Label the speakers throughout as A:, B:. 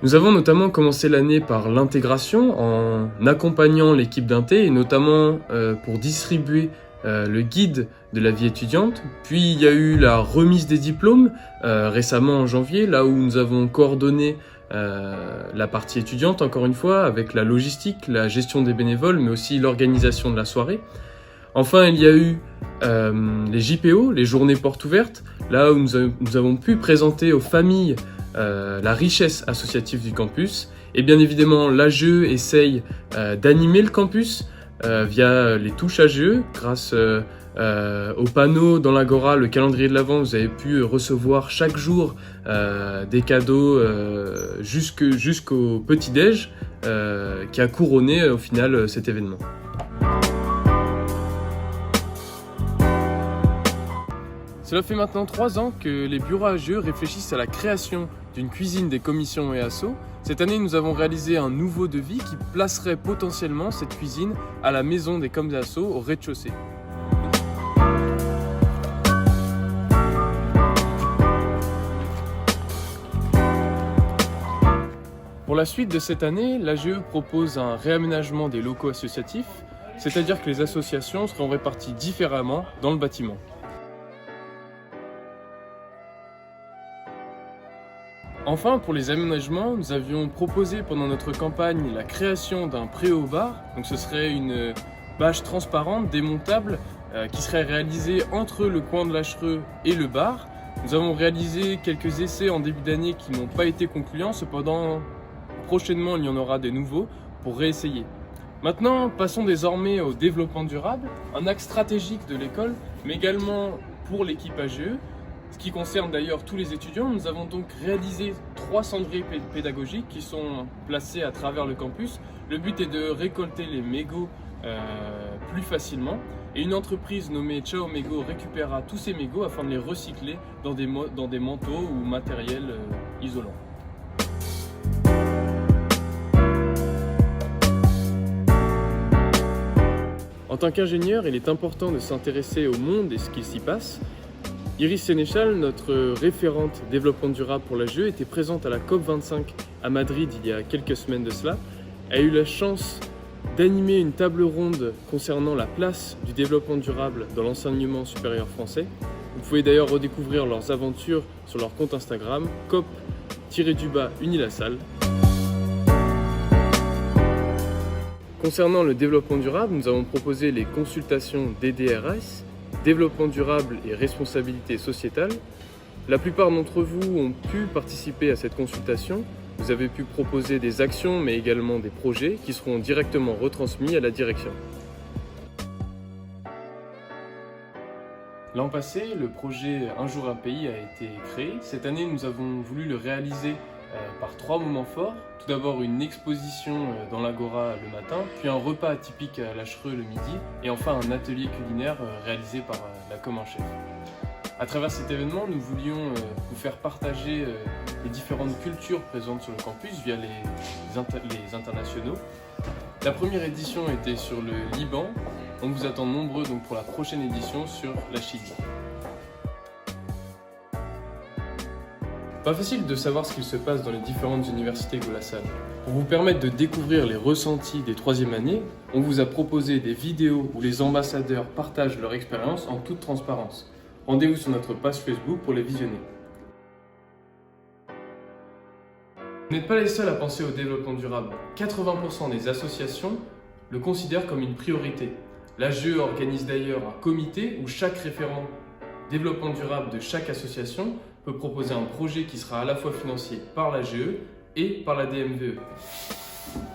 A: Nous avons notamment commencé l'année par l'intégration en accompagnant l'équipe d'Inté et notamment pour distribuer le guide de la vie étudiante. Puis il y a eu la remise des diplômes récemment en janvier, là où nous avons coordonné la partie étudiante encore une fois avec la logistique, la gestion des bénévoles mais aussi l'organisation de la soirée. Enfin, il y a eu les JPO, les journées portes ouvertes, là où nous avons pu présenter aux familles la richesse associative du campus. Et bien évidemment, l'AGE essaye d'animer le campus via les touches AGE. Grâce aux panneaux dans l'Agora, le calendrier de l'Avent, vous avez pu recevoir chaque jour des cadeaux jusqu'au petit-déj qui a couronné au final cet événement. Cela fait maintenant 3 ans que les bureaux AGE réfléchissent à la création d'une cuisine des commissions et assos. Cette année, nous avons réalisé un nouveau devis qui placerait potentiellement cette cuisine à la maison des coms et assos au rez-de-chaussée. Pour la suite de cette année, l'AGE propose un réaménagement des locaux associatifs, c'est-à-dire que les associations seront réparties différemment dans le bâtiment. Enfin, pour les aménagements, nous avions proposé pendant notre campagne la création d'un préau-bar. Donc ce serait une bâche transparente, démontable, qui serait réalisée entre le coin de l'Achereux et le bar. Nous avons réalisé quelques essais en début d'année qui n'ont pas été concluants, cependant prochainement il y en aura des nouveaux pour réessayer. Maintenant, passons désormais au développement durable, un axe stratégique de l'école, mais également pour l'équipe AGE. Ce qui concerne d'ailleurs tous les étudiants, nous avons donc réalisé 3 cendriers pédagogiques qui sont placés à travers le campus. Le but est de récolter les mégots plus facilement et une entreprise nommée Ciao Mégots récupérera tous ces mégots afin de les recycler dans des manteaux ou matériel isolant. En tant qu'ingénieur, il est important de s'intéresser au monde et ce qui s'y passe. Iris Sénéchal, notre référente développement durable pour l'AGE, était présente à la COP25 à Madrid il y a quelques semaines de cela. Elle a eu la chance d'animer une table ronde concernant la place du développement durable dans l'enseignement supérieur français. Vous pouvez d'ailleurs redécouvrir leurs aventures sur leur compte Instagram, cop-unilassal. Concernant le développement durable, nous avons proposé les consultations DDRS, développement durable et responsabilité sociétale. La plupart d'entre vous ont pu participer à cette consultation. Vous avez pu proposer des actions mais également des projets qui seront directement retransmis à la direction. L'an passé, le projet Un jour un pays a été créé. Cette année, nous avons voulu le réaliser par 3 moments forts. Tout d'abord une exposition dans l'Agora le matin, puis un repas atypique à l'Achereux le midi, et enfin un atelier culinaire réalisé par la com en chef. À travers cet événement, nous voulions vous faire partager les différentes cultures présentes sur le campus via les internationaux. La première édition était sur le Liban. On vous attend nombreux donc pour la prochaine édition sur la Chine. Pas facile de savoir ce qu'il se passe dans les différentes universités Golassal. Pour vous permettre de découvrir les ressentis des 3e années, on vous a proposé des vidéos où les ambassadeurs partagent leur expérience en toute transparence. Rendez-vous sur notre page Facebook pour les visionner. Vous n'êtes pas les seuls à penser au développement durable. 80% des associations le considèrent comme une priorité. L'AGE organise d'ailleurs un comité où chaque référent développement durable de chaque association peut proposer un projet qui sera à la fois financé par l'AGE et par la DMVE.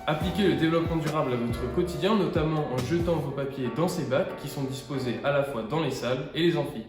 A: Appliquez le développement durable à votre quotidien, notamment en jetant vos papiers dans ces bacs qui sont disposés à la fois dans les salles et les amphis.